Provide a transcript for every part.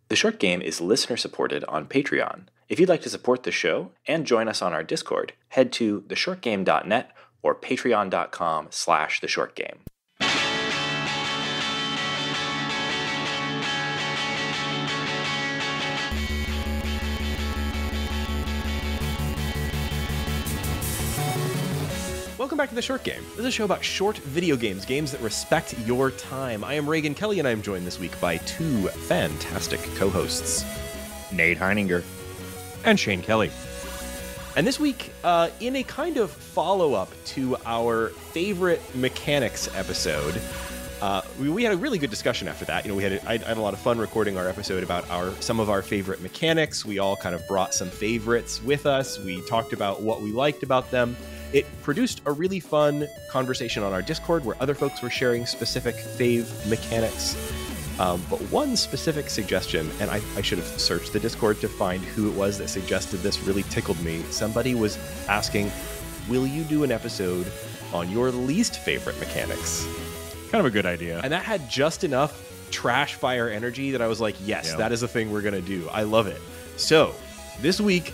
The Short Game is listener supported on Patreon. If you'd like to support the show and join us on our Discord, head to theshortgame.net or patreon.com/theshortgame. Welcome back to The Short Game. This is a show about short video games, games that respect your time. I am Reagan Kelly, and I am joined this week by two fantastic co-hosts, Nate Heininger and Shane Kelly. And this week, in a kind of follow-up to our favorite mechanics episode, we had a really good discussion after that. You know, I had a lot of fun recording our episode about some of our favorite mechanics. We all kind of brought some favorites with us. We talked about what we liked about them. It produced a really fun conversation on our Discord where other folks were sharing specific fave mechanics. But one specific suggestion, and I should have searched the Discord to find who it was that suggested this, really tickled me. Somebody was asking, will you do an episode on your least favorite mechanics? Kind of a good idea. And that had just enough trash fire energy that I was like, yes, that is the thing we're going to do. I love it. So this week,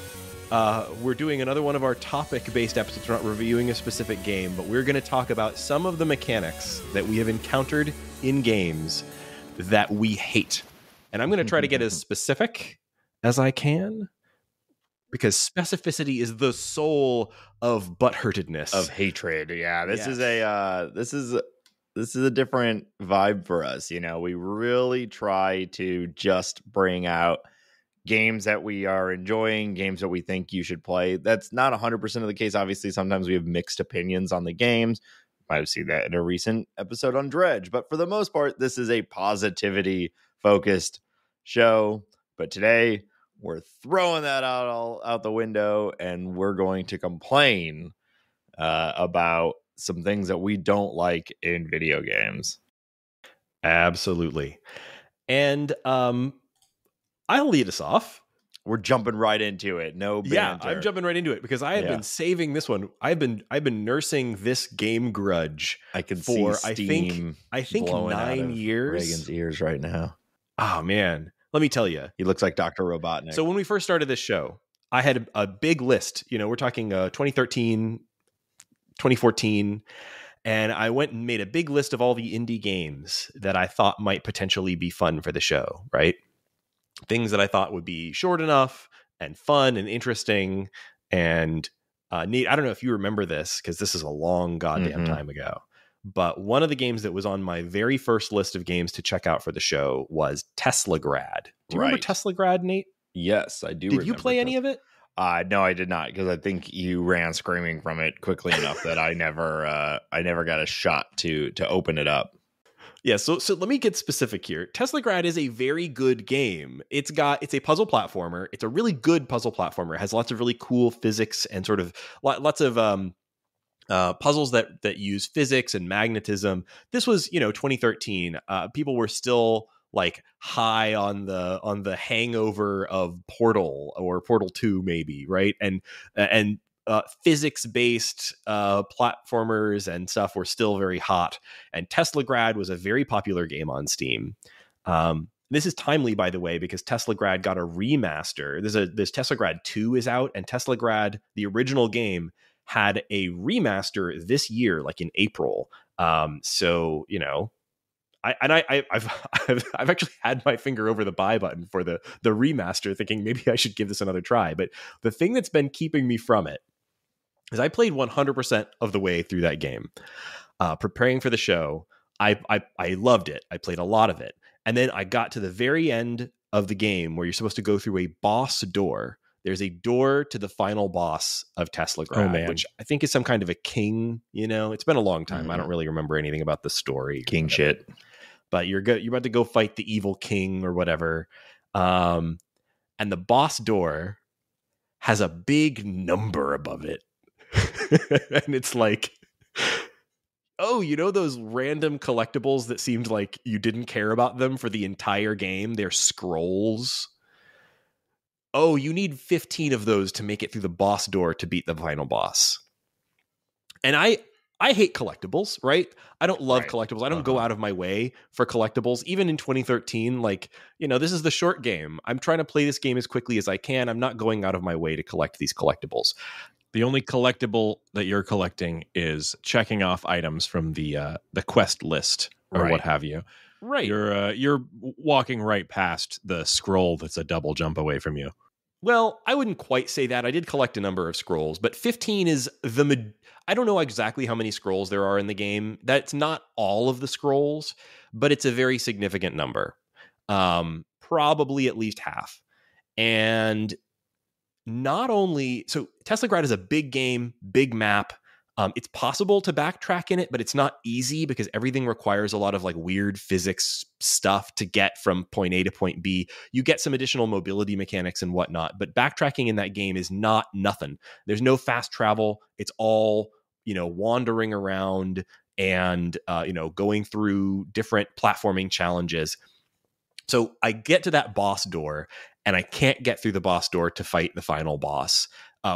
we're doing another one of our topic-based episodes. We're not reviewing a specific game, but we're going to talk about some of the mechanics that we have encountered in games that we hate. And I'm going to try to get as specific as I can, because specificity is the soul of butthurtedness. Of hatred. Yeah, this is a different vibe for us. You know, we really try to just bring out games that we are enjoying, games that we think you should play. That's not 100% of the case. Obviously, sometimes we have mixed opinions on the games. Might have seen that in a recent episode on Dredge. But for the most part, this is a positivity-focused show. But today, we're throwing that all out the window, and we're going to complain about some things that we don't like in video games. Absolutely. And I'll lead us off. We're jumping right into it. No banter. Yeah, I'm jumping right into it because I have been saving this one. I've been nursing this game grudge. I can for see steam I think 9 years. Reagan's ears right now. Oh man, let me tell you, he looks like Dr. Robotnik. So when we first started this show, I had a big list. You know, we're talking 2013, 2014. And I went and made a big list of all the indie games that I thought might potentially be fun for the show, right? Things that I thought would be short enough and fun and interesting and neat. I don't know if you remember this because this is a long goddamn time ago. But one of the games that was on my very first list of games to check out for the show was Teslagrad. Do you remember Teslagrad, Nate? Yes, I do. Did you play any of it? No, I did not, because I think you ran screaming from it quickly enough that I never got a shot to open it up. Yeah, so let me get specific here. Teslagrad is a very good game. It's a puzzle platformer. It's a really good puzzle platformer. It has lots of really cool physics and sort of lots of puzzles that use physics and magnetism. This was, 2013. People were still like high on the hangover of Portal or Portal 2 maybe, right? And physics-based platformers and stuff were still very hot. And Teslagrad was a very popular game on Steam. This is timely, by the way, because Teslagrad got a remaster. There's Teslagrad 2 is out, and Teslagrad, the original game, had a remaster this year, like in April. So, I've actually had my finger over the buy button for the remaster, thinking maybe I should give this another try. But the thing that's been keeping me from it is I played 100% of the way through that game. Preparing for the show, I loved it. I played a lot of it. And then I got to the very end of the game where you're supposed to go through a boss door. There's a door to the final boss of Teslagrad, which I think is some kind of a king. It's been a long time. I don't really remember anything about the story. King shit. But you're about to go fight the evil king or whatever. And the boss door has a big number above it. And it's like, oh, those random collectibles that seemed like you didn't care about them for the entire game? They're scrolls. Oh, you need 15 of those to make it through the boss door to beat the final boss. And I I hate collectibles, right? I don't love Right. collectibles. I don't go out of my way for collectibles. Even in 2013, like, this is the short game. I'm trying to play this game as quickly as I can. I'm not going out of my way to collect these collectibles. The only collectible that you're collecting is checking off items from the quest list or what have you. Right. You're walking right past the scroll that's a double jump away from you. Well, I wouldn't quite say that. I did collect a number of scrolls, but 15 is I don't know exactly how many scrolls there are in the game. That's not all of the scrolls, but it's a very significant number. Probably at least half. And not only, so Teslagrad is a big game, big map. It's possible to backtrack in it, but it's not easy because everything requires a lot of like weird physics stuff to get from point A to point B. You get some additional mobility mechanics and whatnot, but backtracking in that game is not nothing. There's no fast travel. It's all, wandering around and, going through different platforming challenges. So I get to that boss door and I can't get through the boss door to fight the final boss.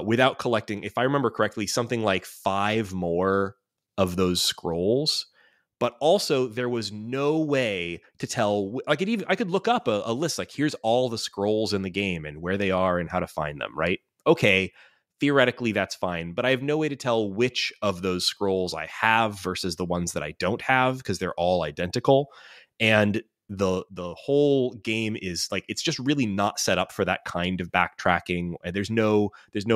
Without collecting, if I remember correctly, something like 5 more of those scrolls. But also, there was no way to tell. I could look up a list, like here's all the scrolls in the game and where they are and how to find them. Right? Okay, theoretically that's fine, but I have no way to tell which of those scrolls I have versus the ones that I don't have because they're all identical. And the whole game is like, it's just really not set up for that kind of backtracking. And there's no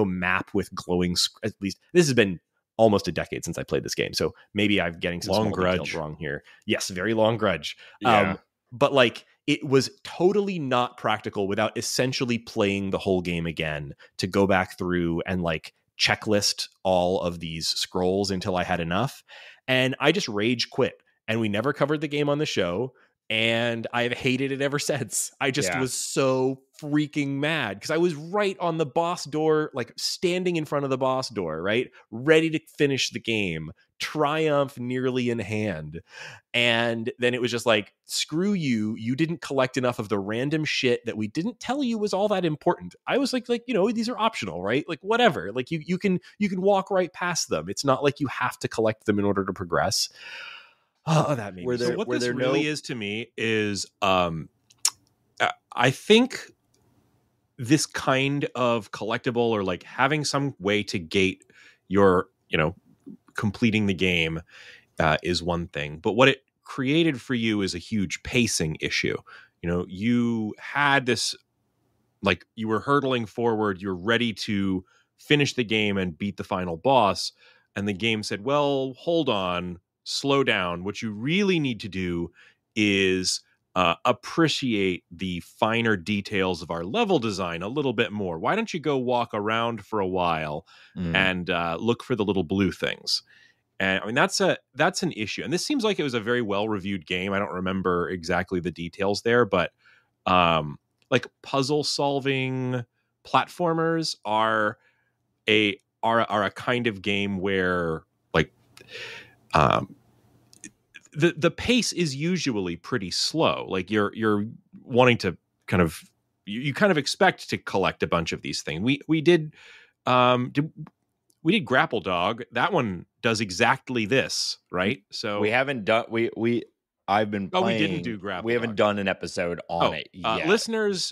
map with glowing, at least this has been almost a decade since I played this game, so maybe I'm getting some long small details wrong here. Yes, very long grudge. Yeah. But like, it was totally not practical without essentially playing the whole game again to go back through and like checklist all of these scrolls until I had enough. And I just rage quit, and we never covered the game on the show. And I've hated it ever since. I just was so freaking mad because I was right on the boss door, like standing in front of the boss door, right? Ready to finish the game, triumph nearly in hand. And then it was just like, screw you. You didn't collect enough of the random shit that we didn't tell you was all that important. I was like, these are optional, right? Like whatever. Like you can walk right past them. It's not like you have to collect them in order to progress. Oh, that made me. So what this really is to me is, I think this kind of collectible, or like having some way to gate your, completing the game, is one thing. But what it created for you is a huge pacing issue. You had this, like, you were hurtling forward, you're ready to finish the game and beat the final boss, and the game said, well, hold on, slow down. What you really need to do is appreciate the finer details of our level design a little bit more. Why don't you go walk around for a while and look for the little blue things? And I mean, that's an issue. And this seems like it was a very well-reviewed game. I don't remember exactly the details there, but like puzzle solving platformers are a kind of game where like the pace is usually pretty slow. Like you're wanting to kind of you kind of expect to collect a bunch of these things. We did Grapple Dog. That one does exactly this, right? So we haven't done I've been playing. We didn't do Grapple We haven't Dog. done an episode on it yet. Listeners,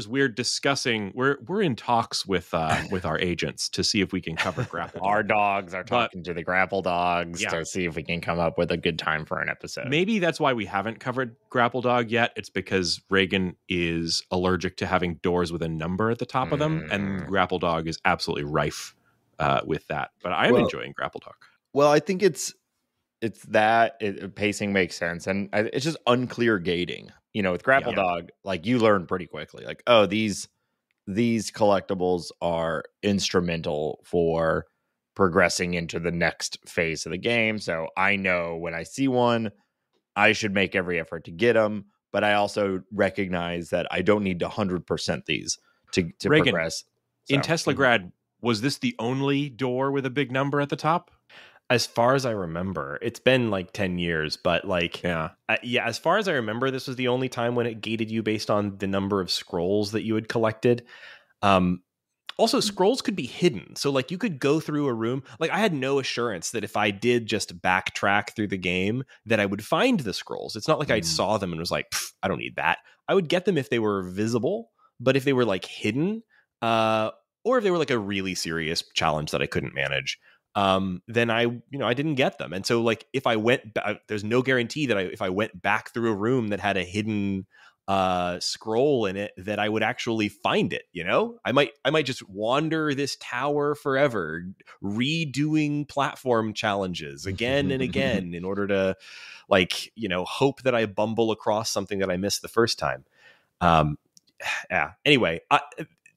we're discussing. We're in talks with our agents to see if we can cover Grapple Dog. Our dogs are talking to the Grapple Dogs Yeah. to see if we can come up with a good time for an episode. Maybe that's why we haven't covered Grapple Dog yet. It's because Reagan is allergic to having doors with a number at the top of them, and Grapple Dog is absolutely rife with that. But I am enjoying Grapple Dog. Well, I think it's that pacing makes sense, and it's just unclear gating. With Grapple Dog, like you learn pretty quickly, like, oh, these collectibles are instrumental for progressing into the next phase of the game. So I know when I see one, I should make every effort to get them. But I also recognize that I don't need to 100% these to Reagan, progress. In Teslagrad, was this the only door with a big number at the top? As far as I remember, it's been like 10 years, but like, as far as I remember, this was the only time when it gated you based on the number of scrolls that you had collected. Also, scrolls could be hidden. So, like, you could go through a room. Like, I had no assurance that if I did just backtrack through the game, that I would find the scrolls. It's not like I saw them and was like, I don't need that. I would get them if they were visible, but if they were, like, hidden, or if they were, like, a really serious challenge that I couldn't manage, then I didn't get them. And so, like, if I went, there's no guarantee that if I went back through a room that had a hidden scroll in it, that I would actually find it. I might just wander this tower forever, redoing platform challenges again and again in order to, like, hope that I bumble across something that I missed the first time. Yeah. Anyway,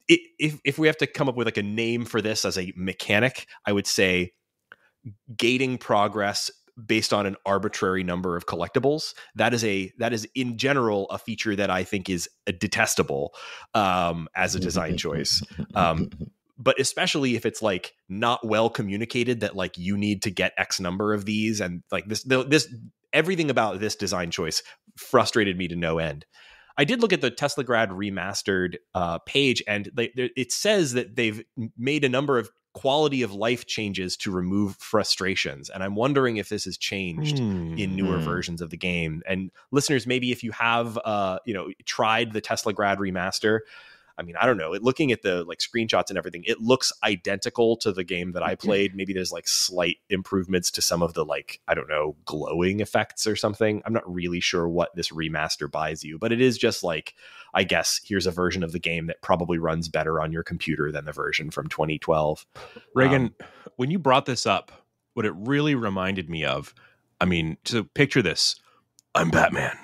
if we have to come up with, like, a name for this as a mechanic, I would say gating progress based on an arbitrary number of collectibles. That is in general a feature that I think is detestable as a design choice. But especially if it's, like, not well communicated that, like, you need to get X number of these, and, like, this everything about this design choice frustrated me to no end. I did look at the Teslagrad remastered page, and it says that they've made a number of quality of life changes to remove frustrations. And I'm wondering if this has changed in newer versions of the game. And listeners, maybe if you have, tried the Teslagrad remaster, I mean, I don't know. Looking at the, like, screenshots and everything, it looks identical to the game that I played. Maybe there's, like, slight improvements to some of the, like, I don't know, glowing effects or something. I'm not really sure what this remaster buys you, but it is just like, I guess, here's a version of the game that probably runs better on your computer than the version from 2012. Reagan, when you brought this up, what it really reminded me of, I mean, so picture this. I'm Batman.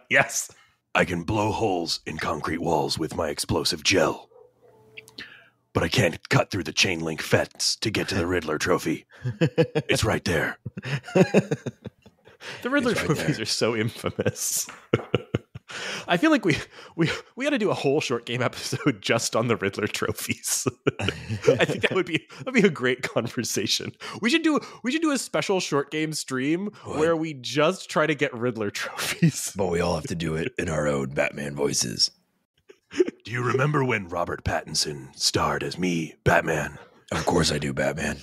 Yes. I can blow holes in concrete walls with my explosive gel. But I can't cut through the chain link fence to get to the Riddler trophy. It's right there. The Riddler trophies are so infamous. I feel like we got to do a whole short game episode just on the Riddler trophies. I think that'd be a great conversation. We should do a special short game stream where we just try to get Riddler trophies. But we all have to do it in our own Batman voices. Do you remember when Robert Pattinson starred as me, Batman? Of course I do, Batman.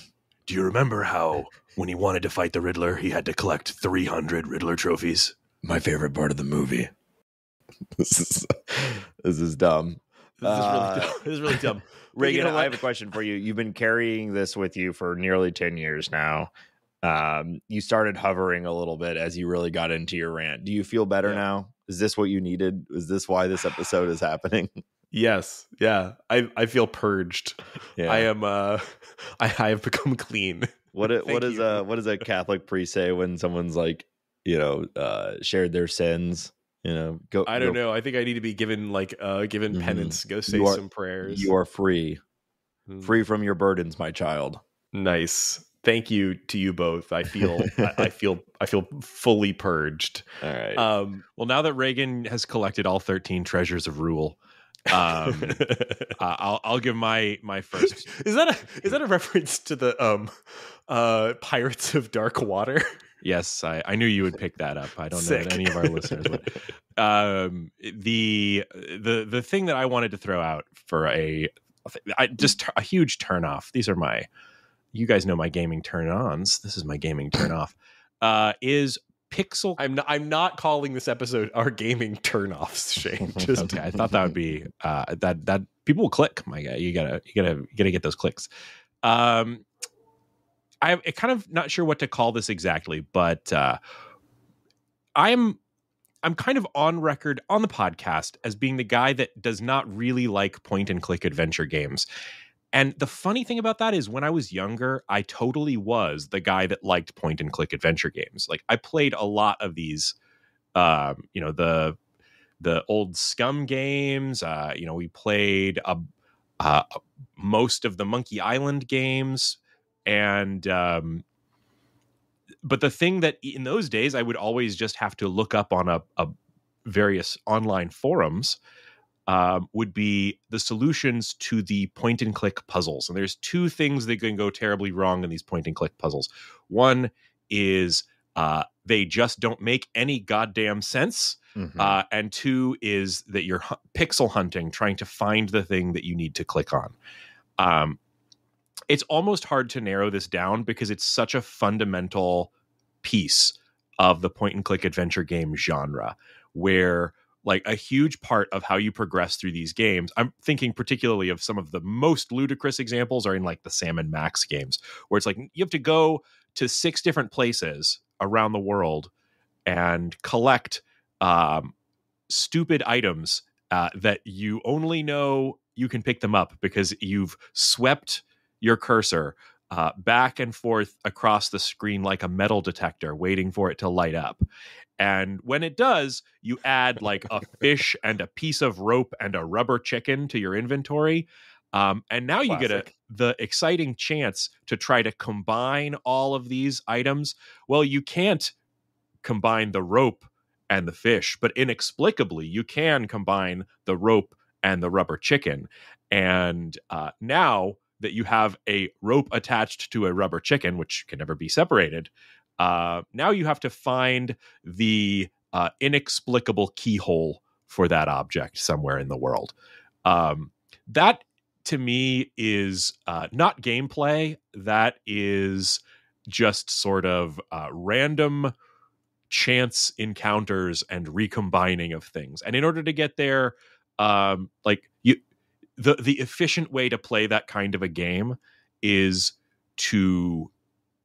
Do you remember how when he wanted to fight the Riddler, he had to collect 300 Riddler trophies? My favorite part of the movie. This is dumb. This is really dumb. Reagan, I have a question for you. You've been carrying this with you for nearly 10 years now. You started hovering a little bit as you really got into your rant. Do you feel better now? Is this what you needed? Is this why this episode is happening? Yes. Yeah. I feel purged. Yeah. I am I have become clean. What does a Catholic priest say when someone's, like, shared their sins? I don't know. I think I need to be given, like, penance. Go say some prayers. You are free. Free from your burdens, my child. Nice. Thank you to you both. I feel I feel fully purged. All right. Well, now that Reagan has collected all 13 treasures of rule, I'll give my first. Is that a reference to the Pirates of Dark Water? Yes, I knew you would pick that up. I don't know that any of our listeners would. The thing that I wanted to throw out for just a huge turnoff. These are you guys know my gaming turn-ons. This is my gaming turn-off. Is pixel. I'm not calling this episode our gaming turn-offs, Shane. Just okay. I thought that would be that people will click. My guy, you gotta get those clicks. I'm kind of not sure what to call this exactly, but I'm kind of on record on the podcast as being the guy that does not really like point and click adventure games. And the funny thing about that is when I was younger, I totally was the guy that liked point and click adventure games. Like, I played a lot of these, the old Scum games. We played most of the Monkey Island games. And but the thing that in those days I would always just have to look up on a various online forums would be the solutions to the point and click puzzles. And there's two things that can go terribly wrong in these point and click puzzles. One is they just don't make any goddamn sense. And 2 is that you're pixel hunting, trying to find the thing that you need to click on. It's almost hard to narrow this down because it's such a fundamental piece of the point and click adventure game genre, where like a huge part of how you progress through these games, I'm thinking particularly of some of the most ludicrous examples are in like the Sam and Max games, where it's like you have to go to 6 different places around the world and collect stupid items that you only know you can pick them up because you've swept your cursor back and forth across the screen like a metal detector, waiting for it to light up. And when it does, you add like a fish and a piece of rope and a rubber chicken to your inventory. And now you get the exciting chance to try to combine all of these items. Well, you can't combine the rope and the fish, but inexplicably you can combine the rope and the rubber chicken. And now that you have a rope attached to a rubber chicken, which can never be separated, now you have to find the inexplicable keyhole for that object somewhere in the world. That, to me, is not gameplay. That is just sort of random chance encounters and recombining of things. And in order to get there, the efficient way to play that kind of a game is to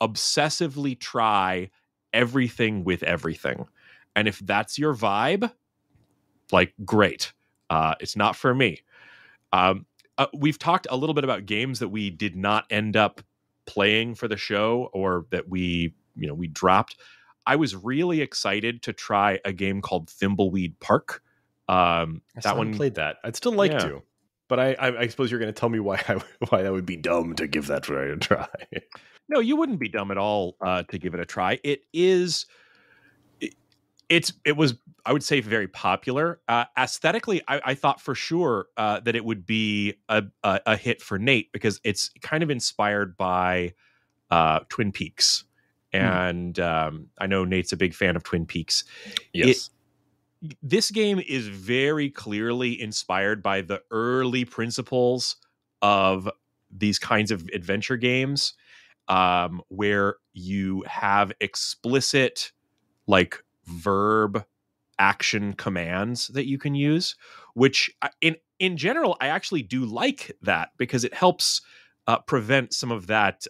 obsessively try everything with everything. And if that's your vibe, like, great. It's not for me. We've talked a little bit about games that we did not end up playing for the show, or that we dropped. I was really excited to try a game called Thimbleweed Park. That one played that. I'd still like to, but I suppose you're going to tell me why that would be dumb to give that a try. No, you wouldn't be dumb at all to give it a try. It was, I would say, very popular. Aesthetically, I thought for sure that it would be a hit for Nate, because it's kind of inspired by Twin Peaks. And I know Nate's a big fan of Twin Peaks. Yes. This game is very clearly inspired by the early principles of these kinds of adventure games, where you have explicit, like, verb action commands that you can use, which in general, I actually do like that, because it helps prevent some of that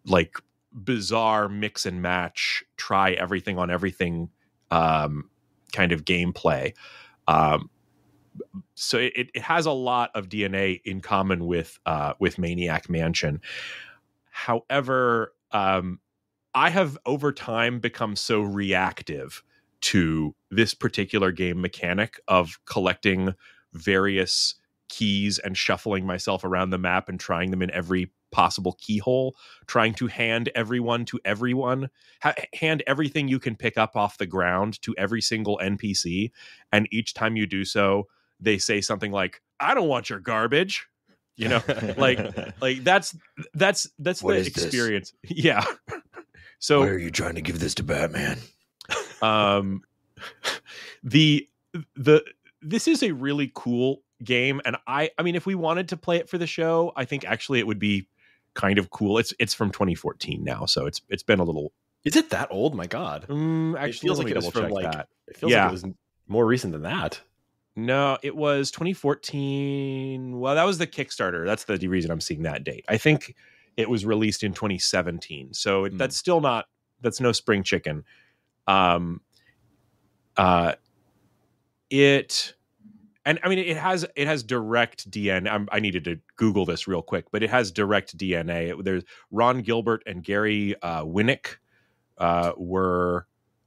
like bizarre mix and match, try everything on everything kind of gameplay. So it has a lot of DNA in common with Maniac Mansion. However, I have over time become so reactive to this particular game mechanic of collecting various keys and shuffling myself around the map and trying them in every possible keyhole, trying to hand everyone to everyone, hand everything you can pick up off the ground to every single NPC. And each time you do so, they say something like, "I don't want your garbage." Like that's What the experience. This? Yeah. So why are you trying to give this to Batman? This is a really cool game, and I mean, if we wanted to play it for the show, I think actually it would be kind of cool. It's from 2014 now, so it's been a little. Is it that old? My God. Actually, it feels like it was from that. It feels like it was more recent than that. No, it was 2014. Well, that was the Kickstarter. That's the reason I'm seeing that date. I think it was released in 2017. So that's still not, that's no spring chicken. And I mean, it has direct DNA. I needed to Google this real quick, but it has direct DNA. There's Ron Gilbert and Gary Winnick were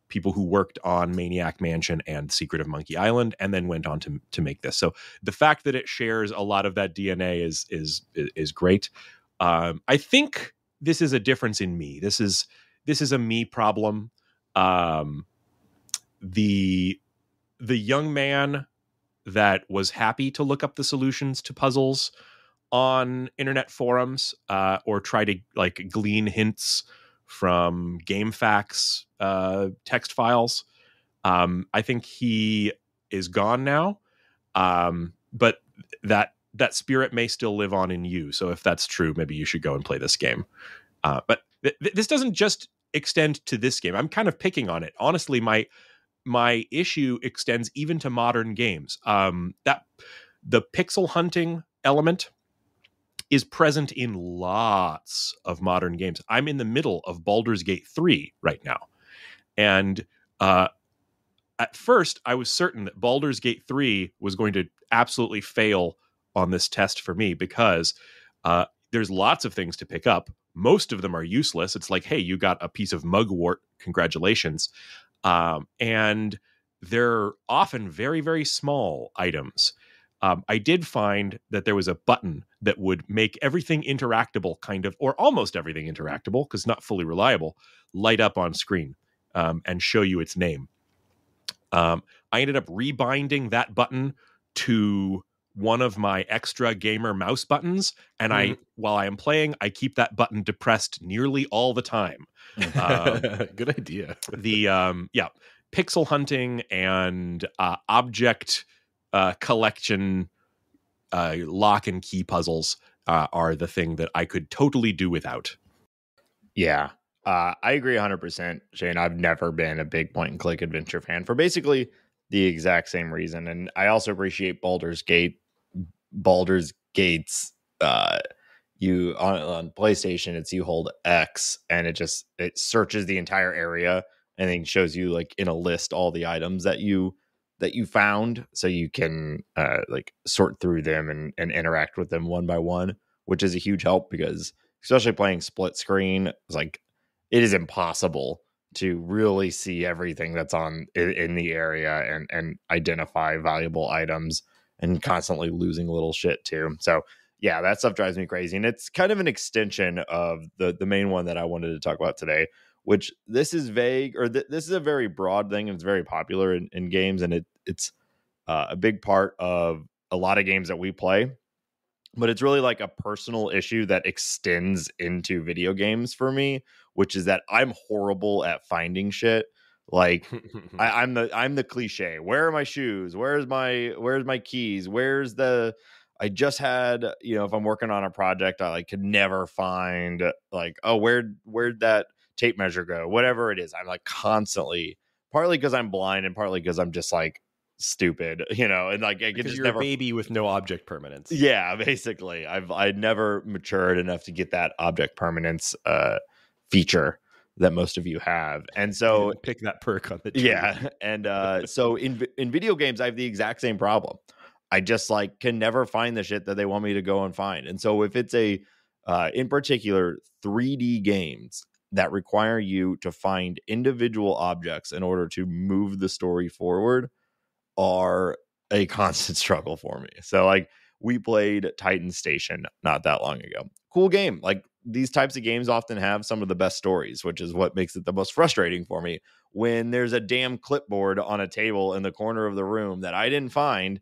people who worked on Maniac Mansion and Secret of Monkey Island, and then went on to make this. So the fact that it shares a lot of that DNA is great. I think this is a difference in me. This is a me problem. The young man that was happy to look up the solutions to puzzles on internet forums, or try to like glean hints from GameFAQs text files, I think he is gone now, but that spirit may still live on in you. So if that's true, maybe you should go and play this game. But this doesn't just extend to this game. I'm kind of picking on it. Honestly, my issue extends even to modern games. That the pixel hunting element is present in lots of modern games. I'm in the middle of Baldur's Gate 3 right now. And at first, I was certain that Baldur's Gate 3 was going to absolutely fail on this test for me because there's lots of things to pick up. Most of them are useless. It's like, hey, you got a piece of mugwort. Congratulations. And they're often very, very small items. I did find that there was a button that would make everything interactable, kind of, or almost everything interactable, because not fully reliable, light up on screen and show you its name. I ended up rebinding that button to one of my extra gamer mouse buttons, and while I am playing, I keep that button depressed nearly all the time. Good idea. The pixel hunting and object collection lock and key puzzles are the thing that I could totally do without. Yeah. I agree 100%, Shane. I've never been a big point and click adventure fan for basically the exact same reason. And I also appreciate Baldur's Gate's you on PlayStation, it's you hold X and it searches the entire area and then shows you like in a list all the items that you found, so you can like sort through them and interact with them one by one, which is a huge help because especially playing split screen, it's like it is impossible to really see everything that's in the area and identify valuable items, and constantly losing little shit too. So yeah, that stuff drives me crazy. And it's kind of an extension of the main one that I wanted to talk about today, which this is vague, or this is a very broad thing, and it's very popular in games, and it's a big part of a lot of games that we play. But it's really like a personal issue that extends into video games for me, which is that I'm horrible at finding shit. Like I'm the cliche. Where are my shoes? Where's my keys? I just had, if I'm working on a project, I could never find like, oh, where'd that tape measure go? Whatever it is, I'm like constantly, partly because I'm blind and partly because I'm just like stupid, and like I could just you're a baby with no object permanence. Yeah, basically, I'd never matured enough to get that object permanence feature that most of you have, and so pick that perk on the tree. Yeah, and so in video games, I have the exact same problem. I just can never find the shit that they want me to go and find, and so if it's in particular 3D games that require you to find individual objects in order to move the story forward, are a constant struggle for me. So we played Titan Station not that long ago. Cool game. These types of games often have some of the best stories, which is what makes it the most frustrating for me when there's a damn clipboard on a table in the corner of the room that I didn't find,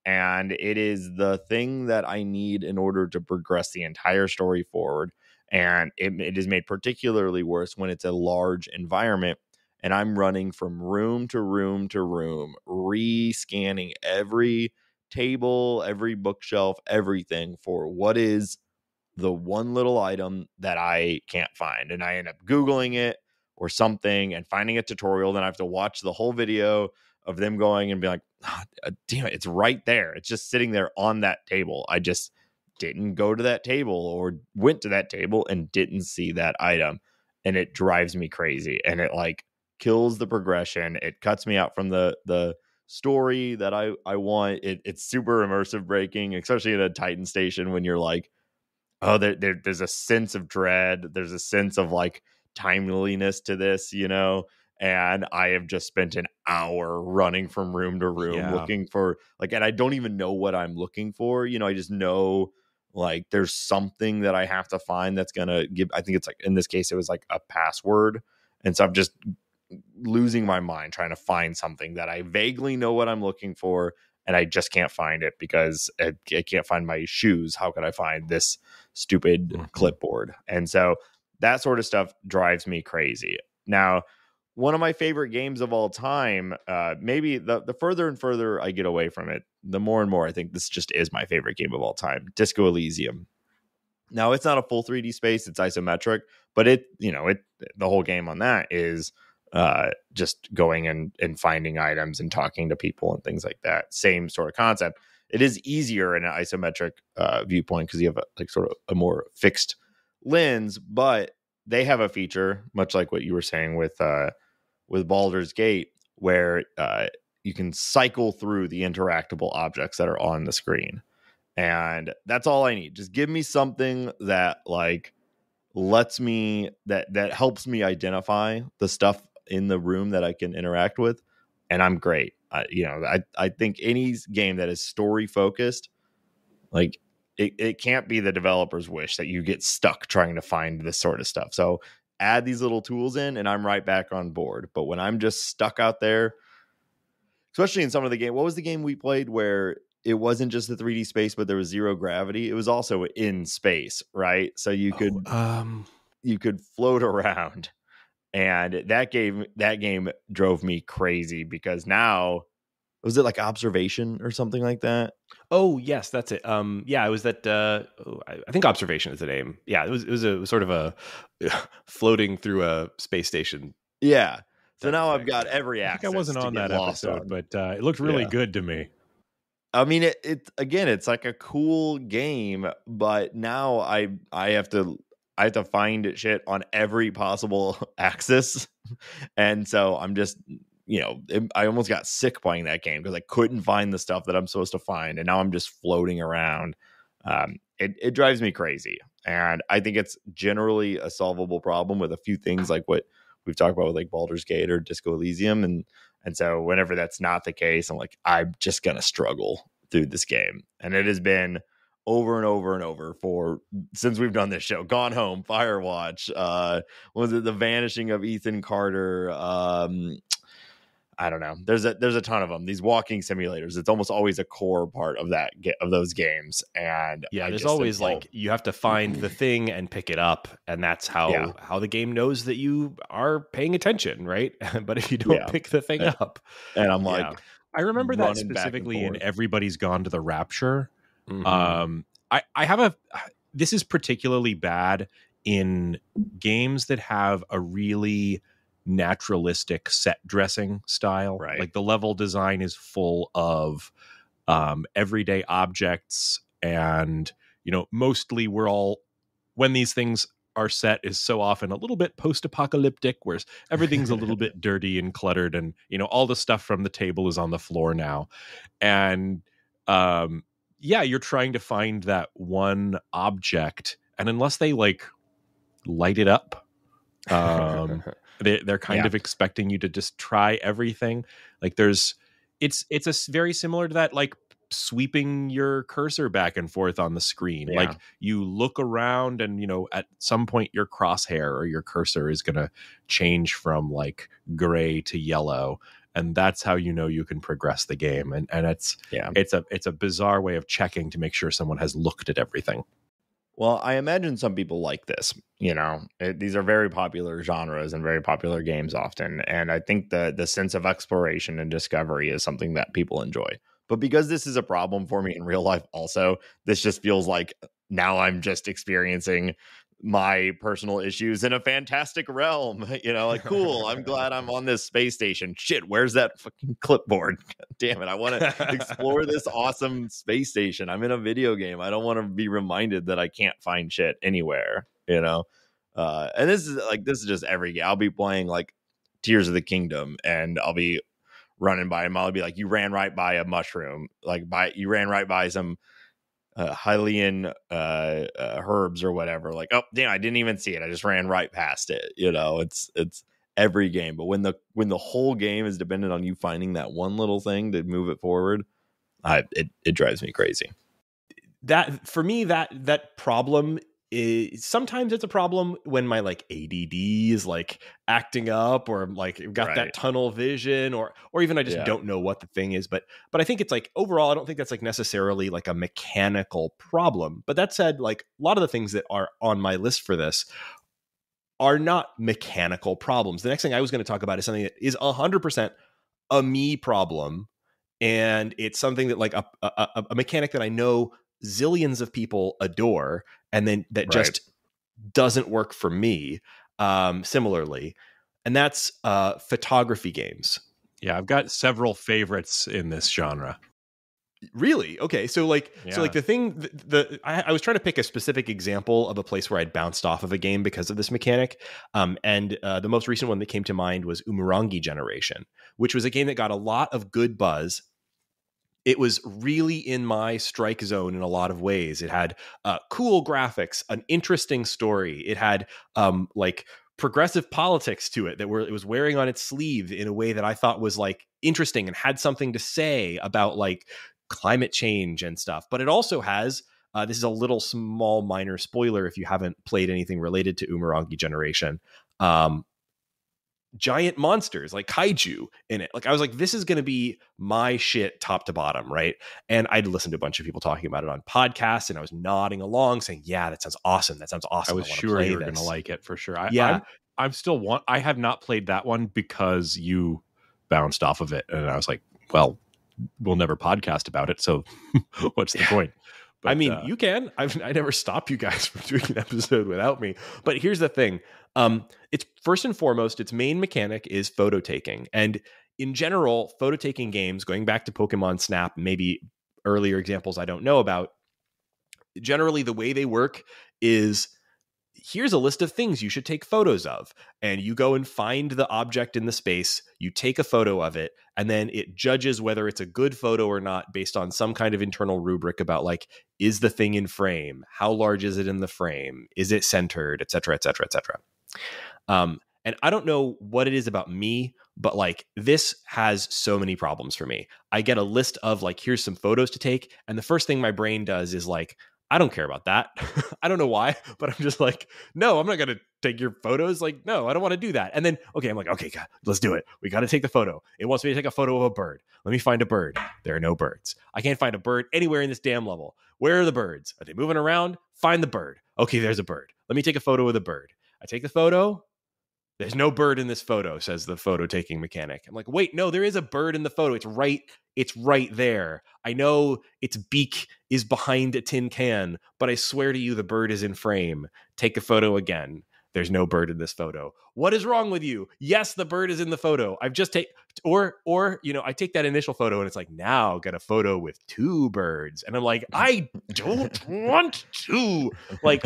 and it is the thing that I need in order to progress the entire story forward. And it is made particularly worse when it's a large environment and I'm running from room to room to room, re-scanning every table, every bookshelf, everything for what is the one little item that I can't find. And I end up Googling it or something and finding a tutorial. Then I have to watch the whole video of them going and be like, oh, damn it, it's right there. It's just sitting there on that table. I just didn't go to that table or went to that table and didn't see that item. And it drives me crazy. And it kills the progression. It cuts me out from the story that I want. It's super immersive breaking, especially in a Titan Station when you're like, oh, there's a sense of dread. There's a sense of timeliness to this, and I have just spent an hour running from room to room looking for and I don't even know what I'm looking for. I just know there's something that I have to find that's going to give, I think it's in this case, it was a password. And so I'm just losing my mind trying to find something that I vaguely know what I'm looking for, and I just can't find it because I can't find my shoes. How could I find this stupid clipboard? And so that sort of stuff drives me crazy. Now, one of my favorite games of all time. Maybe the further and further I get away from it, the more and more I think this just is my favorite game of all time, Disco Elysium. Now, it's not a full 3D space, it's isometric, but the whole game on that is just going and finding items and talking to people and things like that. Same sort of concept. It is easier in an isometric viewpoint because you have sort of a more fixed lens, but they have a feature, much like what you were saying with Baldur's Gate, where you can cycle through the interactable objects that are on the screen. And that's all I need. Just give me something that lets me that helps me identify the stuff in the room that I can interact with, and I'm great. I think any game that is story focused, it can't be the developer's wish that you get stuck trying to find this sort of stuff. So add these little tools in, and I'm right back on board. But when I'm just stuck out there, especially in some of the game, what was the game we played where it wasn't just the 3D space, but there was zero gravity? It was also in space, right? So you could float around, and that game drove me crazy because now, was it Observation or something like that? Oh yes, that's it. Yeah, it was that. I think Observation is the name. Yeah, it was sort of a floating through a space station. Yeah. So now I've got every access. I think I wasn't on that episode, but it looked really good to me. I mean, it's like a cool game, but now I have to find shit on every possible axis, and so I'm just I almost got sick playing that game because I couldn't find the stuff that I'm supposed to find, and now I'm just floating around. It drives me crazy, and I think it's generally a solvable problem with a few things like what we've talked about with Baldur's Gate or Disco Elysium, and so whenever that's not the case, I'm just gonna struggle through this game. And it has been over and over and over since we've done this show. Gone Home, Firewatch, was it The Vanishing of Ethan Carter? I don't know. There's a ton of them. These walking simulators. It's almost always a core part of those games. And there's always you have to find the thing and pick it up, and that's how the game knows that you are paying attention, right? But if you don't pick the thing up, and I'm I remember that specifically in Everybody's Gone to the Rapture. Mm-hmm. I have this is particularly bad in games that have a really naturalistic set dressing style. Right. The level design is full of everyday objects, and mostly when these things are set is so often a little bit post-apocalyptic, where everything's a little bit dirty and cluttered, and all the stuff from the table is on the floor now, and you're trying to find that one object, and unless they light it up, they're kind of expecting you to just try everything. It's very similar to that, sweeping your cursor back and forth on the screen. You look around, and at some point your crosshair or your cursor is going to change from gray to yellow, and that's how you can progress the game. And it's a bizarre way of checking to make sure someone has looked at everything. Well, I imagine some people like this. These are very popular genres and very popular games often, and I think the sense of exploration and discovery is something that people enjoy. But because this is a problem for me in real life also, this just feels like now I'm just experiencing my personal issues in a fantastic realm. Cool, I'm glad I'm on this space station. Shit, where's that fucking clipboard? God damn it, I want to explore this awesome space station. I'm in a video game. I don't want to be reminded that I can't find shit anywhere, And this is just every game. I'll be playing Tears of the Kingdom, and I'll be running by him. I'll be you ran right by a mushroom, you ran right by some Hylian herbs or whatever. Oh damn, I didn't even see it. I just ran right past it. It's every game. But when the whole game is dependent on you finding that one little thing to move it forward, it drives me crazy. That for me, that problem is sometimes it's a problem when my ADD is acting up, or I'm got that tunnel vision, or even I just don't know what the thing is. But I think it's overall, I don't think that's necessarily a mechanical problem. But that said, a lot of the things that are on my list for this are not mechanical problems. The next thing I was going to talk about is something that is 100% a me problem. And it's something that like a mechanic that I know zillions of people adore, and then that just doesn't work for me similarly. And that's photography games. Yeah, I've got several favorites in this genre. Really? Okay. So like the thing, I was trying to pick a specific example of a place where I'd bounced off of a game because of this mechanic. And the most recent one that came to mind was Umurangi Generation, which was a game that got a lot of good buzz. It was really in my strike zone in a lot of ways. It had cool graphics, an interesting story. It had like progressive politics to it that it was wearing on its sleeve in a way that I thought was like interesting and had something to say about like climate change and stuff. But it also has, this is a little small minor spoiler if you haven't played anything related to Umurangi Generation, giant monsters like kaiju in it. Like I was like, this is going to be my shit top to bottom, right? And I'd listened to a bunch of people talking about it on podcasts, and I was nodding along saying, yeah, that sounds awesome. That sounds awesome. I was sure you were going to like it for sure. I'm still I have not played that one because you bounced off of it. And I was like, well, we'll never podcast about it. So what's the point? But, I mean, you can. I never stop you guys from doing an episode without me. But here's the thing. It's first and foremost, its main mechanic is photo taking. And in general, photo taking games, going back to Pokemon Snap, maybe earlier examples I don't know about, generally the way they work is here's a list of things you should take photos of. And you go and find the object in the space, you take a photo of it, and then it judges whether it's a good photo or not based on some kind of internal rubric about like, is the thing in frame? How large is it in the frame? Is it centered? Et cetera, et cetera, et cetera. And I don't know what it is about me, but like this has so many problems for me. I get a list of like, here's some photos to take. And the first thing my brain does is like, I don't care about that. I don't know why, but I'm just like, no, I'm not going to take your photos. Like, no, I don't want to do that. And then, okay, I'm like, okay, God, let's do it. We got to take the photo. It wants me to take a photo of a bird. Let me find a bird. There are no birds. I can't find a bird anywhere in this damn level. Where are the birds? Are they moving around? Find the bird. Okay, there's a bird. Let me take a photo of the bird. I take the photo. There's no bird in this photo, says the photo taking mechanic. I'm like, wait, no, there is a bird in the photo. It's right there. I know its beak is behind a tin can, but I swear to you, the bird is in frame. Take a photo again. There's no bird in this photo. What is wrong with you? Yes, the bird is in the photo. I've just I take that initial photo and it's like, now get a photo with two birds. And I'm like, I don't want to. Like,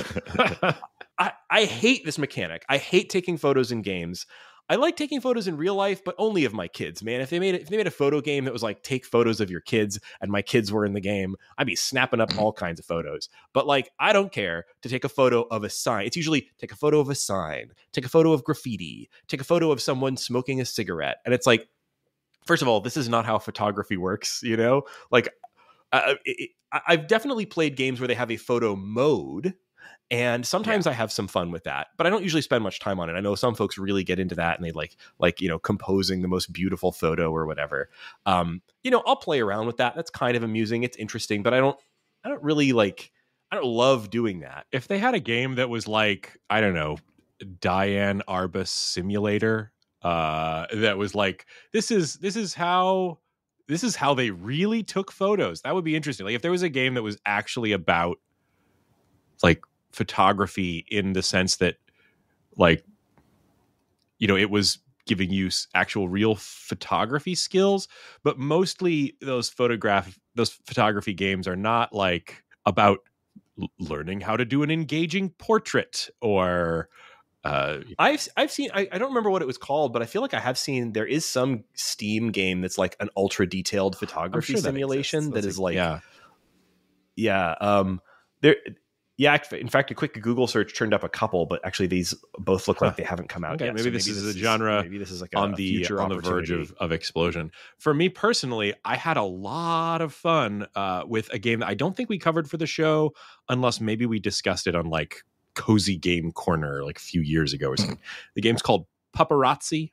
I hate this mechanic. I hate taking photos in games. I like taking photos in real life, but only of my kids, man. If they made a photo game that was like, take photos of your kids and my kids were in the game, I'd be snapping up all kinds of photos. But like, I don't care to take a photo of a sign. It's usually take a photo of a sign, take a photo of graffiti, take a photo of someone smoking a cigarette. And it's like, first of all, this is not how photography works, you know? Like, I've definitely played games where they have a photo mode, and sometimes I have some fun with that, but I don't usually spend much time on it. I know some folks really get into that and they like, composing the most beautiful photo or whatever. I'll play around with that. That's kind of amusing. It's interesting, but I don't love doing that. If they had a game that was like, I don't know, Diane Arbus Simulator, that was like, this is how they really took photos. That would be interesting. Like if there was a game that was actually about like photography in the sense that like, it was giving you actual real photography skills, but mostly those photography games are not like about learning how to do an engaging portrait or I've seen, I don't remember what it was called, but I feel like I have seen, there is some Steam game that's like an ultra detailed photography simulation that is like, in fact, a quick Google search turned up a couple, but actually these both look like they haven't come out yet. Maybe this is a genre. Maybe this is like on the verge of explosion. For me personally, I had a lot of fun with a game that I don't think we covered for the show, unless maybe we discussed it on like Cozy Game Corner like a few years ago or something. The game's called Paparazzi,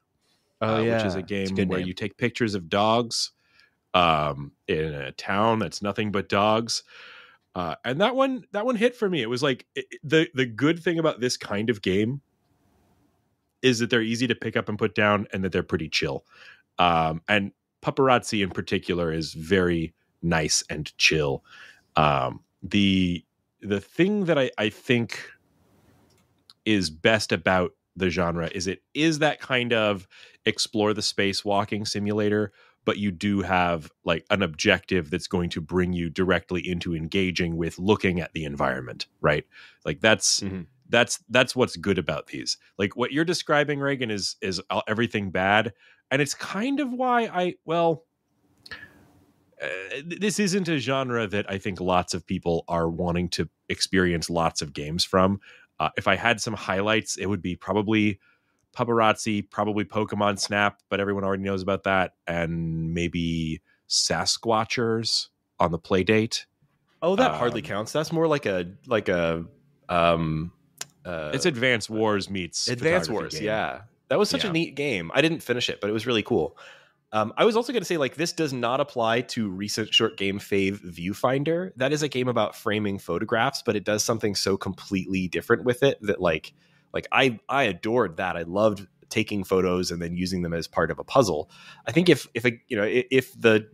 which is a game where you take pictures of dogs in a town that's nothing but dogs. And that one hit for me. It was like the good thing about this kind of game is that they're easy to pick up and put down, and that they're pretty chill. And Paparazzi in particular is very nice and chill. The thing that I think is best about the genre is it is that kind of explore the space walking simulator, but you do have like an objective that's going to bring you directly into engaging with looking at the environment, right? Like that's what's good about these. Like what you're describing, Reagan, is everything bad, and it's kind of why this isn't a genre that I think lots of people are wanting to experience lots of games from. If I had some highlights, it would be probably Paparazzi, probably Pokemon Snap, but everyone already knows about that, and maybe Sasquatchers on the Playdate. Oh, that hardly counts. That's more like a it's Advance Wars meets Advance Wars. game. Yeah, that was such a neat game. I didn't finish it, but it was really cool. I was also going to say, like, this does not apply to recent short game fave Viewfinder. That is a game about framing photographs, but it does something so completely different with it that like I adored that. I loved taking photos and then using them as part of a puzzle. I think if the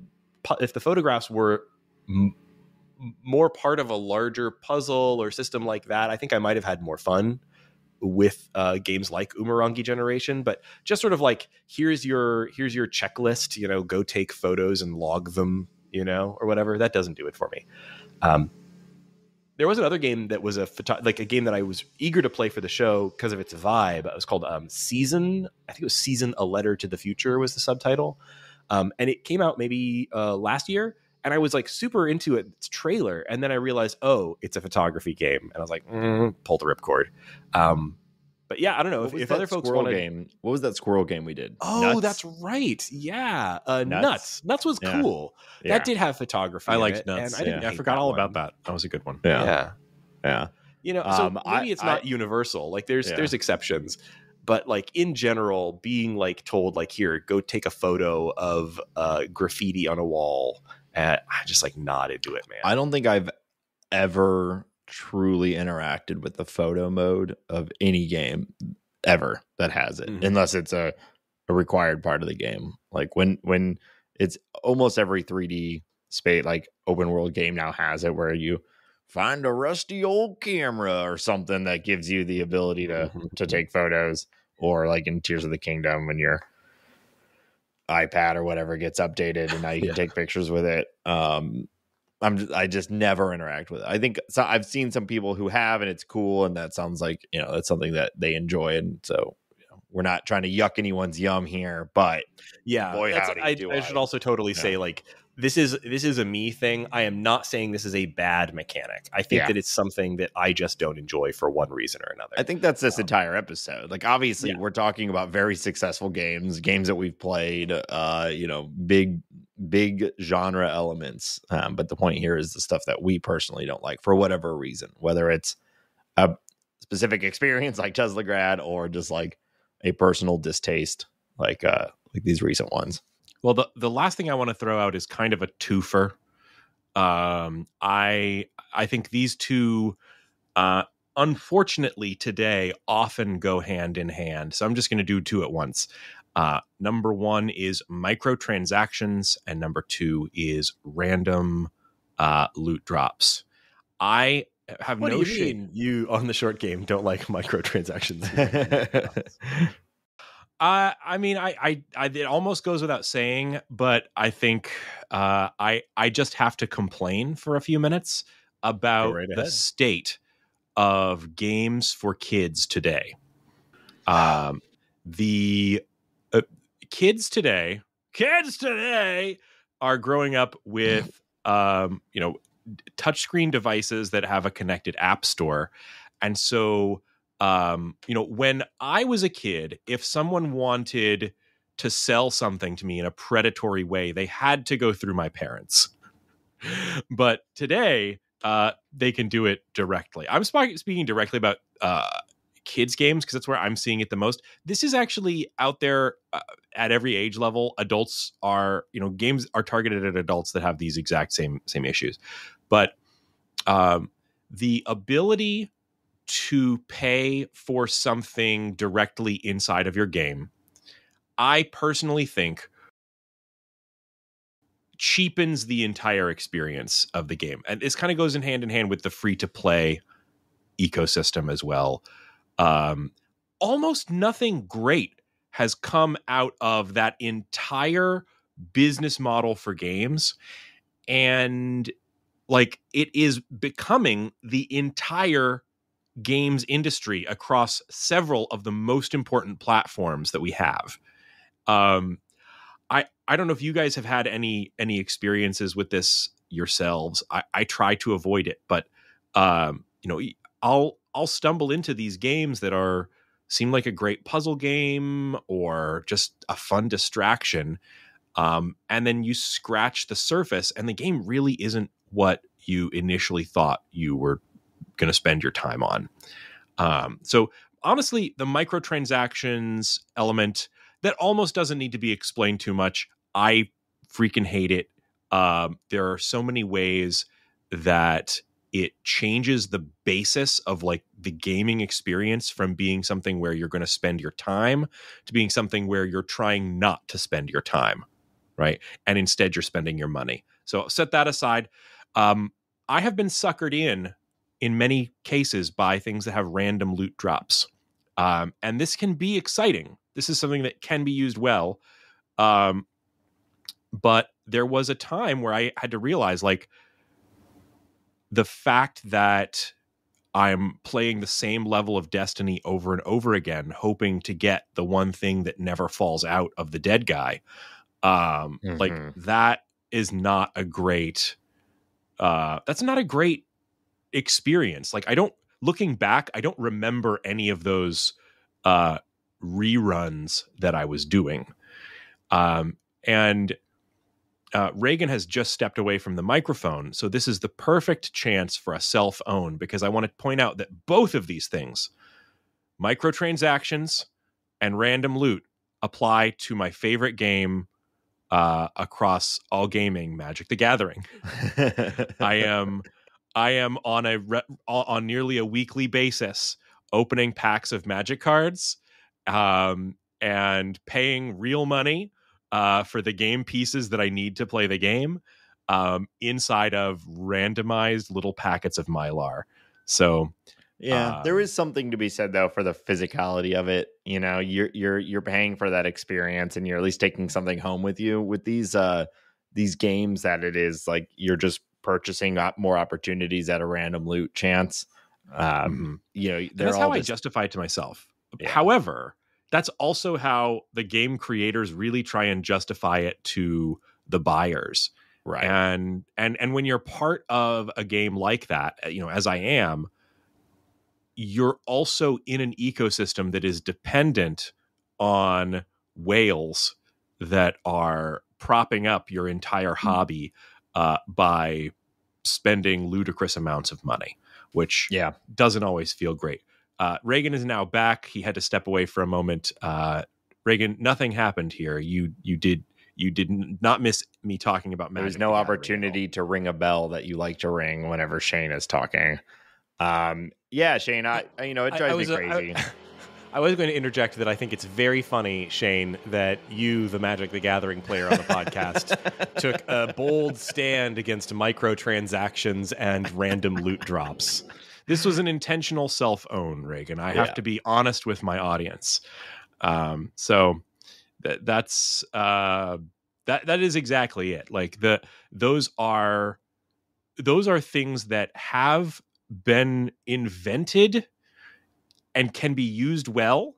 photographs were more part of a larger puzzle or system like that, I think I might have had more fun with games like Umurangi Generation. But just sort of like, here's your checklist, go take photos and log them, or whatever. That doesn't do it for me. There was another game that was a game that I was eager to play for the show because of its vibe. It was called Season. I think it was Season: A Letter to the Future was the subtitle. And it came out maybe last year. And I was like super into its trailer. And then I realized, oh, it's a photography game. And I was like, pull the ripcord. But yeah, I don't know if other folks want game. What was that squirrel game we did? Oh, Nuts? That's right. Yeah. Nuts. Nuts was cool. Yeah. That did have photography. I liked Nuts. And I forgot all about that. That was a good one. Yeah. So maybe it's not universal. Like there's exceptions. But like in general, being like told like, here, go take a photo of graffiti on a wall. I just like not into it, man. I don't think I've ever truly interacted with the photo mode of any game ever that has it, unless it's a required part of the game. Like when it's almost every 3D space, like open world game now has it, where you find a rusty old camera or something that gives you the ability to take photos, or like in Tears of the Kingdom when your iPad or whatever gets updated and now you can take pictures with it. I just never interact with it. I think I've seen some people who have, and it's cool, and that sounds like that's something that they enjoy, and so we're not trying to yuck anyone's yum here, but boy, howdy, I should also totally say, like, this is a me thing. I am not saying this is a bad mechanic. I think that it's something that I just don't enjoy for one reason or another. I think that's this entire episode. Like, obviously, we're talking about very successful games that we've played, big genre elements. But the point here is the stuff that we personally don't like for whatever reason, whether it's a specific experience like Teslagrad or just like a personal distaste like these recent ones. Well, the last thing I want to throw out is kind of a twofer. I think these two, unfortunately, today often go hand in hand. So I'm just going to do two at once. Number one is microtransactions, and number two is random loot drops. I have what no do you mean you on the short game don't like microtransactions? I mean, I it almost goes without saying, but I think I just have to complain for a few minutes about the state of games for kids today. The kids today are growing up with touchscreen devices that have a connected app store, and so. When I was a kid, if someone wanted to sell something to me in a predatory way, they had to go through my parents. But today, they can do it directly. I'm speaking directly about kids' games because that's where I'm seeing it the most. This is actually out there at every age level. Adults are, games are targeted at adults that have these exact same issues. But the ability to pay for something directly inside of your game, I personally think cheapens the entire experience of the game. And this kind of goes in hand with the free-to-play ecosystem as well. Almost nothing great has come out of that entire business model for games. And like, it is becoming the entire games industry across several of the most important platforms that we have. I don't know if you guys have had any experiences with this yourselves. I try to avoid it, but I'll stumble into these games that seem like a great puzzle game or just a fun distraction, and then you scratch the surface, and the game really isn't what you initially thought you were going to spend your time on. So honestly, the microtransactions element, that almost doesn't need to be explained too much. I freaking hate it. There are so many ways that it changes the basis of like the gaming experience from being something where you're going to spend your time to being something where you're trying not to spend your time, right? And instead you're spending your money. So set that aside. I have been suckered in many cases by things that have random loot drops. And this can be exciting. This is something that can be used well. But there was a time where I had to realize, like, the fact that I'm playing the same level of Destiny over and over again, hoping to get the one thing that never falls out of the dead guy. Like, that is not a great, that's not a great experience. Like, looking back, I don't remember any of those reruns that I was doing. And Reagan has just stepped away from the microphone, so this is the perfect chance for a self-own, because I want to point out that both of these things, microtransactions and random loot, apply to my favorite game across all gaming, Magic the Gathering. I am on nearly a weekly basis opening packs of Magic cards and paying real money for the game pieces that I need to play the game inside of randomized little packets of Mylar. So yeah, there is something to be said though for the physicality of it. You know, you're paying for that experience, and you're at least taking something home with you. With these games, that it is like you're just purchasing more opportunities at a random loot chance. You know, that's how I justify it to myself. Yeah. However, that's also how the game creators really try and justify it to the buyers. Right. And when you're part of a game like that, you know, as I am, you're also in an ecosystem that is dependent on whales that are propping up your entire hobby by spending ludicrous amounts of money, which doesn't always feel great. Reagan is now back. He had to step away for a moment. Reagan, nothing happened here. You did not miss me talking about Magic. There's no opportunity to ring a bell that you like to ring whenever Shane is talking. Yeah, Shane, it drives me crazy. I was going to interject that I think it's very funny, Shane, that you, the Magic the Gathering player on the podcast, took a bold stand against microtransactions and random loot drops. This was an intentional self-own, Reagan. I have to be honest with my audience. So that is exactly it. Like those are things that have been invented and can be used well.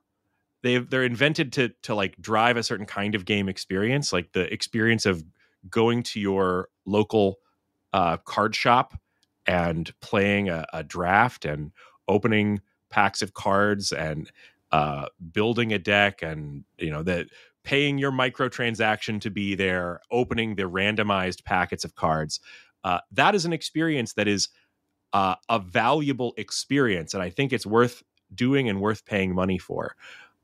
They're invented to like drive a certain kind of game experience, like the experience of going to your local card shop and playing a draft and opening packs of cards and building a deck, and that paying your microtransaction to be there, opening the randomized packets of cards. That is an experience that is a valuable experience, and I think it's worth doing and worth paying money for.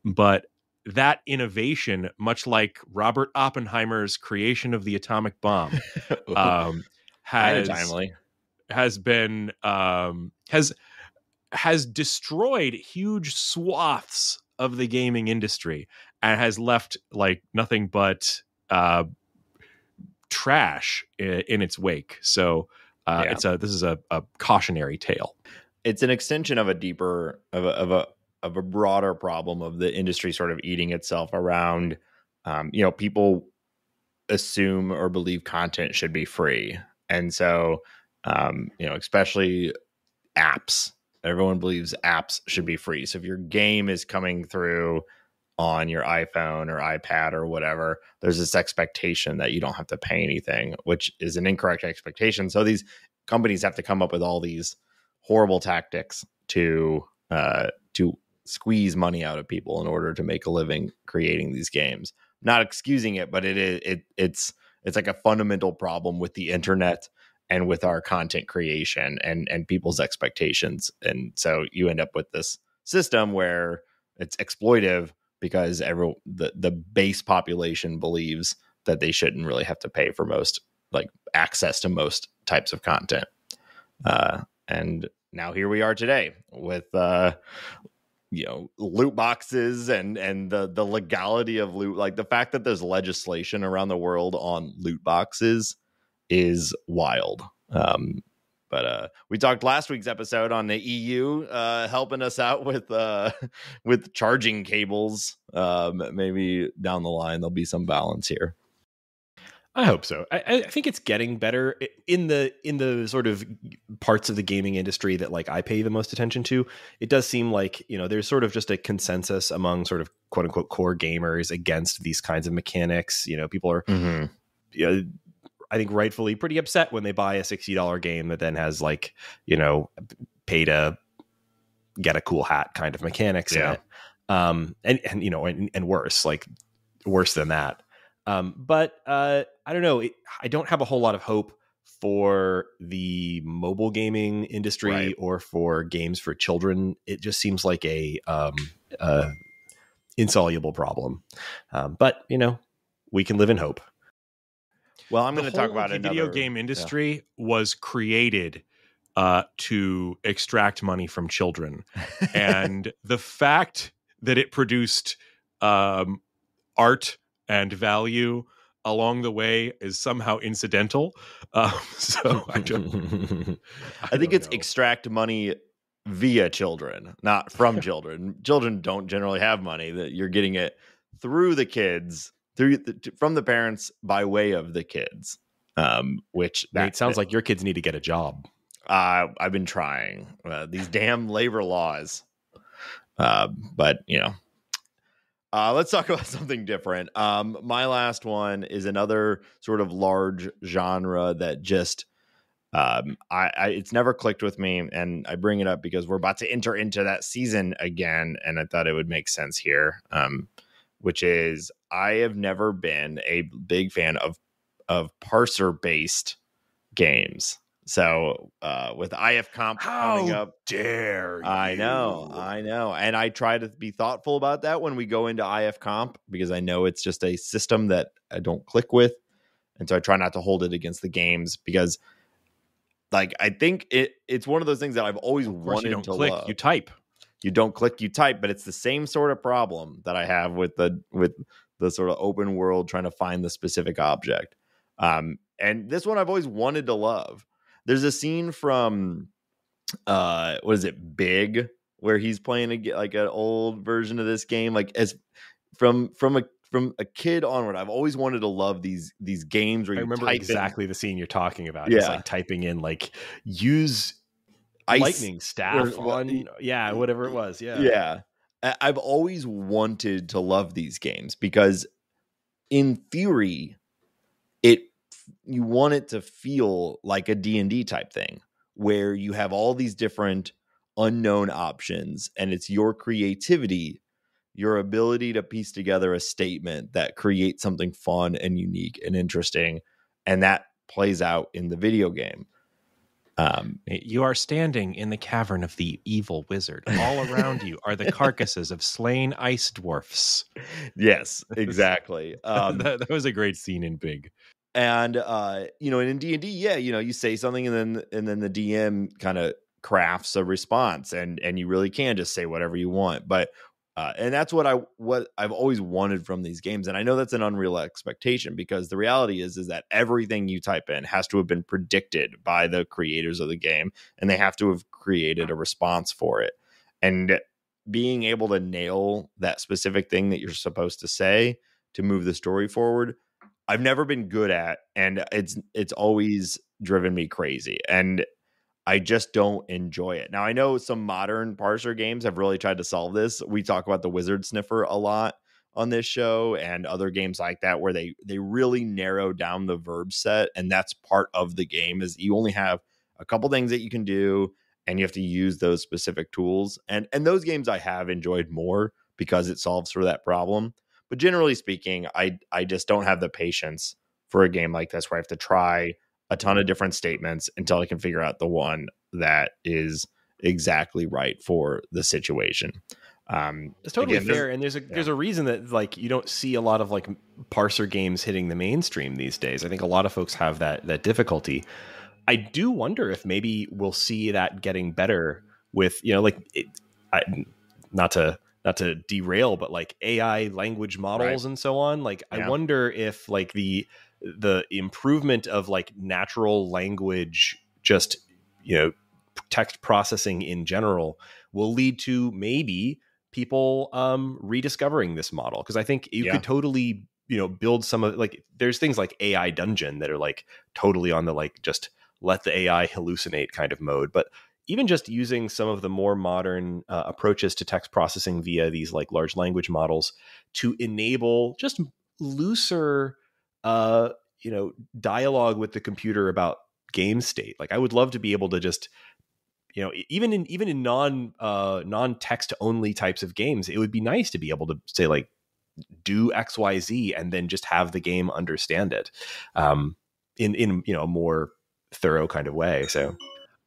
But that innovation, much like Robert Oppenheimer's creation of the atomic bomb, has been has destroyed huge swaths of the gaming industry and has left like nothing but trash in its wake. So this is a cautionary tale. It's an extension of a deeper of a broader problem of the industry sort of eating itself around. People assume or believe content should be free, and so especially apps. Everyone believes apps should be free. So if your game is coming through on your iPhone or iPad or whatever, there's this expectation that you don't have to pay anything, which is an incorrect expectation. So these companies have to come up with all these horrible tactics to squeeze money out of people in order to make a living creating these games. Not excusing it, but it's like a fundamental problem with the internet and with our content creation and people's expectations. And so you end up with this system where it's exploitive because the base population believes that they shouldn't really have to pay for most, like, access to most types of content. And now here we are today with loot boxes and the legality of loot. Like, the fact that there's legislation around the world on loot boxes is wild. But we talked last week's episode on the EU helping us out with charging cables. Maybe down the line there'll be some balance here. I hope so. I think it's getting better in the sort of parts of the gaming industry that, like, I pay the most attention to. It does seem like, there's sort of just a consensus among sort of quote unquote core gamers against these kinds of mechanics. People are, I think, rightfully pretty upset when they buy a $60 game that then has, like, pay to get a cool hat kind of mechanics in it. And worse than that. But I don't know. I don't have a whole lot of hope for the mobile gaming industry or for games for children. It just seems like a insoluble problem. But we can live in hope. Well, I'm going to talk about the video game industry was created to extract money from children, and the fact that it produced art and value along the way is somehow incidental. So I think it's extract money via children, not from children. Children don't generally have money. That you're getting it through the kids, from the parents by way of the kids. Which it sounds like your kids need to get a job. I've been trying these damn labor laws, but let's talk about something different. My last one is another sort of large genre that just it's never clicked with me, and I bring it up because we're about to enter into that season again, and I thought it would make sense here. Which is, I have never been a big fan of parser based games. So with IF Comp coming up, dare you? I know. And I try to be thoughtful about that when we go into IF Comp, because I know it's just a system that I don't click with. And so I try not to hold it against the games, because, like, I think it's one of those things that I've always wanted to click, love. you type. You don't click, you type, but it's the same sort of problem that I have with the sort of open world trying to find the specific object. And this one I've always wanted to love. There's a scene from what is it, Big, where he's playing like an old version of this game. Like, as from a kid onward, I've always wanted to love these games where I you remember type exactly the scene you're talking about. Yeah. It's like typing in, like, use ice lightning staff on whatever it was. Yeah. I've always wanted to love these games because, in theory, you want it to feel like a D&D type thing, where you have all these different unknown options, and it's your creativity, your ability to piece together a statement that creates something fun and unique and interesting, and that plays out in the video game. You are standing in the cavern of the evil wizard. All around you are the carcasses of slain ice dwarfs. Yes, exactly. That was a great scene in Big. And in D&D, you say something, and then the DM kind of crafts a response, and you really can just say whatever you want. But and that's what I've always wanted from these games. And I know that's an unreal expectation, because the reality is that everything you type in has to have been predicted by the creators of the game, and they have to have created a response for it. And being able to nail that specific thing that you're supposed to say to move the story forward, I've never been good at, and it's always driven me crazy. And I just don't enjoy it. Now, I know some modern parser games have really tried to solve this. We talk about the Wizard Sniffer a lot on this show, and other games like that, where they really narrow down the verb set, and that's part of the game, is you only have a couple things that you can do, and you have to use those specific tools. And those games I have enjoyed more because it solves for that problem. But generally speaking, I just don't have the patience for a game like this, where I have to try a ton of different statements until I can figure out the one that is exactly right for the situation. It's totally fair. And there's a reason that like you don't see a lot of like parser games hitting the mainstream these days. I think a lot of folks have that difficulty. I do wonder if maybe we'll see that getting better with, not to derail, but like AI language models and so on. Like, I wonder if like the improvement of like natural language, just, text processing in general, will lead to maybe people rediscovering this model. Because I think you could totally, build some of, like, there's things like AI Dungeon that are like totally on the like just let the AI hallucinate kind of mode. But even just using some of the more modern approaches to text processing via these like large language models to enable just looser dialogue with the computer about game state. Like, I would love to be able to just, even in non-text only types of games, it would be nice to be able to say like, do XYZ, and then just have the game understand it in a more thorough kind of way. So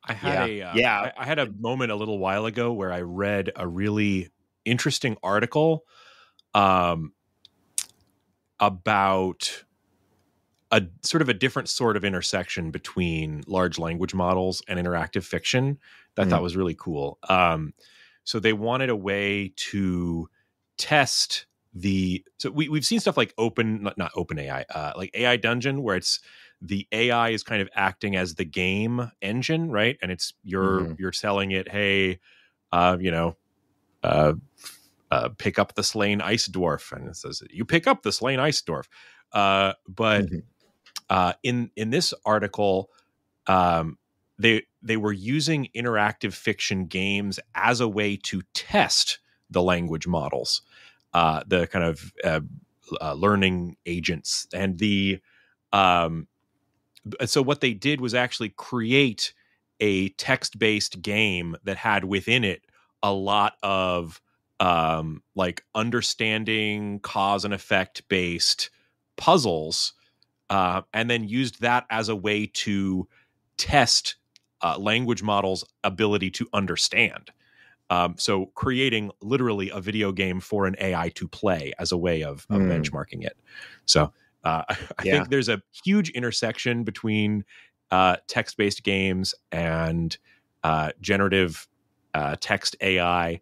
I had a moment a little while ago where I read a really interesting article about a sort of a different sort of intersection between large language models and interactive fiction that I thought was really cool. So they wanted a way to test so we've seen stuff like not OpenAI, like AI Dungeon, where it's the AI is kind of acting as the game engine, right? And it's you're telling it, hey, pick up the slain ice dwarf, and it says you pick up the slain ice dwarf. But in this article, they were using interactive fiction games as a way to test the language models, the kind of learning agents, and so what they did was actually create a text-based game that had within it a lot of like understanding cause and effect based puzzles, and then used that as a way to test language models' ability to understand. So creating literally a video game for an AI to play as a way of benchmarking it. So I think there's a huge intersection between text-based games and generative text AI.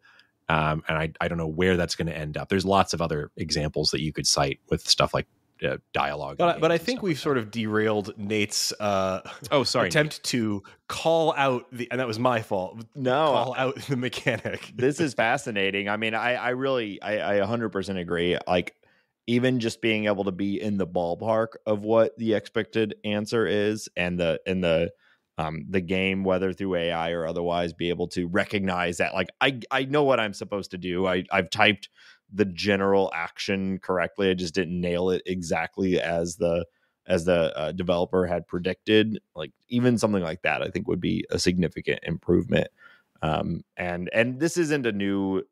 And I don't know where that's going to end up. There's lots of other examples that you could cite with stuff like dialogue. But I think we've sort of derailed Nate's attempt to call out and that was my fault. Call out the mechanic. This is fascinating. I mean, I really 100% agree. Like, even just being able to be in the ballpark of what the expected answer is, and the game, whether through AI or otherwise, be able to recognize that, like, I know what I'm supposed to do. I've typed the general action correctly. I just didn't nail it exactly as the developer had predicted. Like, even something like that, I think, would be a significant improvement. And this isn't a new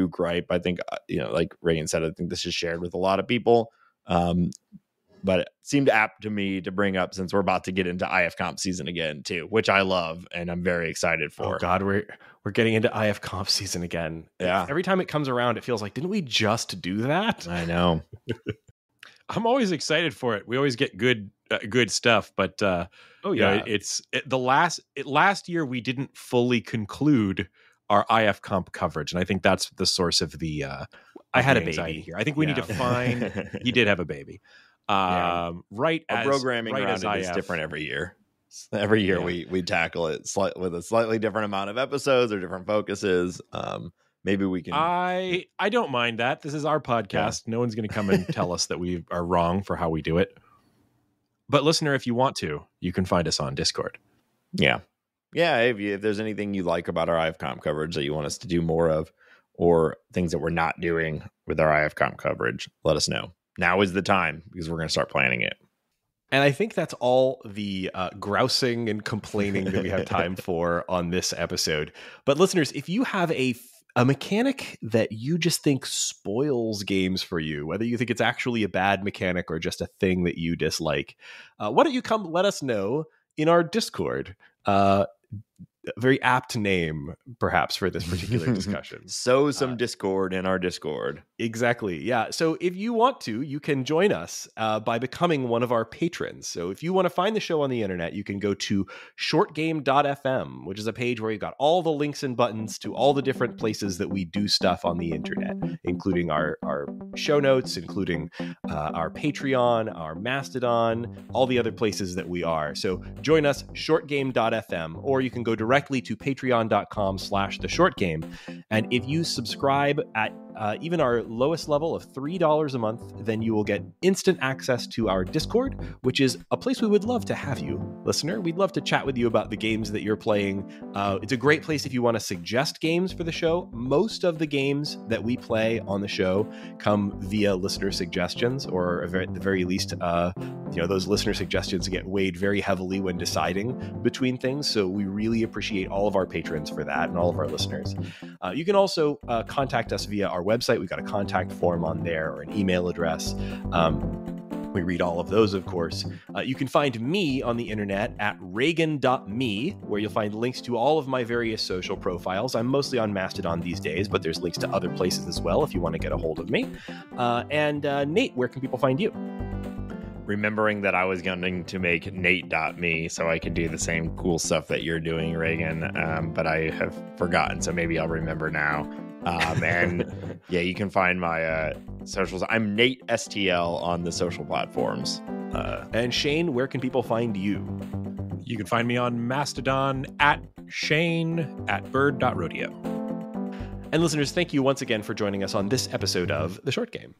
gripe. I think, like Reagan said, I think this is shared with a lot of people. But it seemed apt to me to bring up, since we're about to get into IF Comp season again too, which I love and I'm very excited for. Oh God, we're getting into IF Comp season again. Yeah. Every time it comes around, it feels like, didn't we just do that? I know. I'm always excited for it. We always get good stuff, but last year we didn't fully conclude our IF Comp coverage, and I think that's the source of the I had a anxiety baby here. I think we need to find. You did have a baby, right? Our programming around it is different every year. Every year we tackle it with a slightly different amount of episodes or different focuses. Maybe we can. I don't mind that. This is our podcast. Yeah. No one's going to come and tell us that we are wrong for how we do it. But listener, if you want to, you can find us on Discord. Yeah. If there's anything you like about our IFComp coverage that you want us to do more of, or things that we're not doing with our IFComp coverage, let us know. Now is the time, because we're going to start planning it. And I think that's all the grousing and complaining that we have time for on this episode. But listeners, if you have a mechanic that you just think spoils games for you, whether you think it's actually a bad mechanic or just a thing that you dislike, why don't you come let us know in our Discord? Very apt name, perhaps, for this particular discussion. Some Discord in our Discord. Exactly. Yeah. So if you want to, you can join us by becoming one of our patrons. So if you want to find the show on the internet, you can go to shortgame.fm, which is a page where you've got all the links and buttons to all the different places that we do stuff on the internet, including our show notes, including our Patreon, our Mastodon, all the other places that we are. So join us, shortgame.fm, or you can go directly to patreon.com/theshortgame. And if you subscribe at even our lowest level of $3 a month, then you will get instant access to our Discord, which is a place we would love to have you, listener. We'd love to chat with you about the games that you're playing. It's a great place if you want to suggest games for the show. Most of the games that we play on the show come via listener suggestions, or at the very least, those listener suggestions get weighed very heavily when deciding between things. So we really appreciate all of our patrons for that, and all of our listeners. You can also contact us via our website. We've got a contact form on there, or an email address. We read all of those, of course. You can find me on the internet at Reagan.me, where you'll find links to all of my various social profiles. I'm mostly on Mastodon these days, but there's links to other places as well if you want to get a hold of me. And Nate, where can people find you? Remembering that I was going to make Nate.me so I could do the same cool stuff that you're doing, Reagan, but I have forgotten, so maybe I'll remember now. And yeah, you can find my socials. I'm Nate STL on the social platforms. And Shane, where can people find you? You can find me on Mastodon at Shane@bird.rodeo. And listeners, thank you once again for joining us on this episode of The Short Game.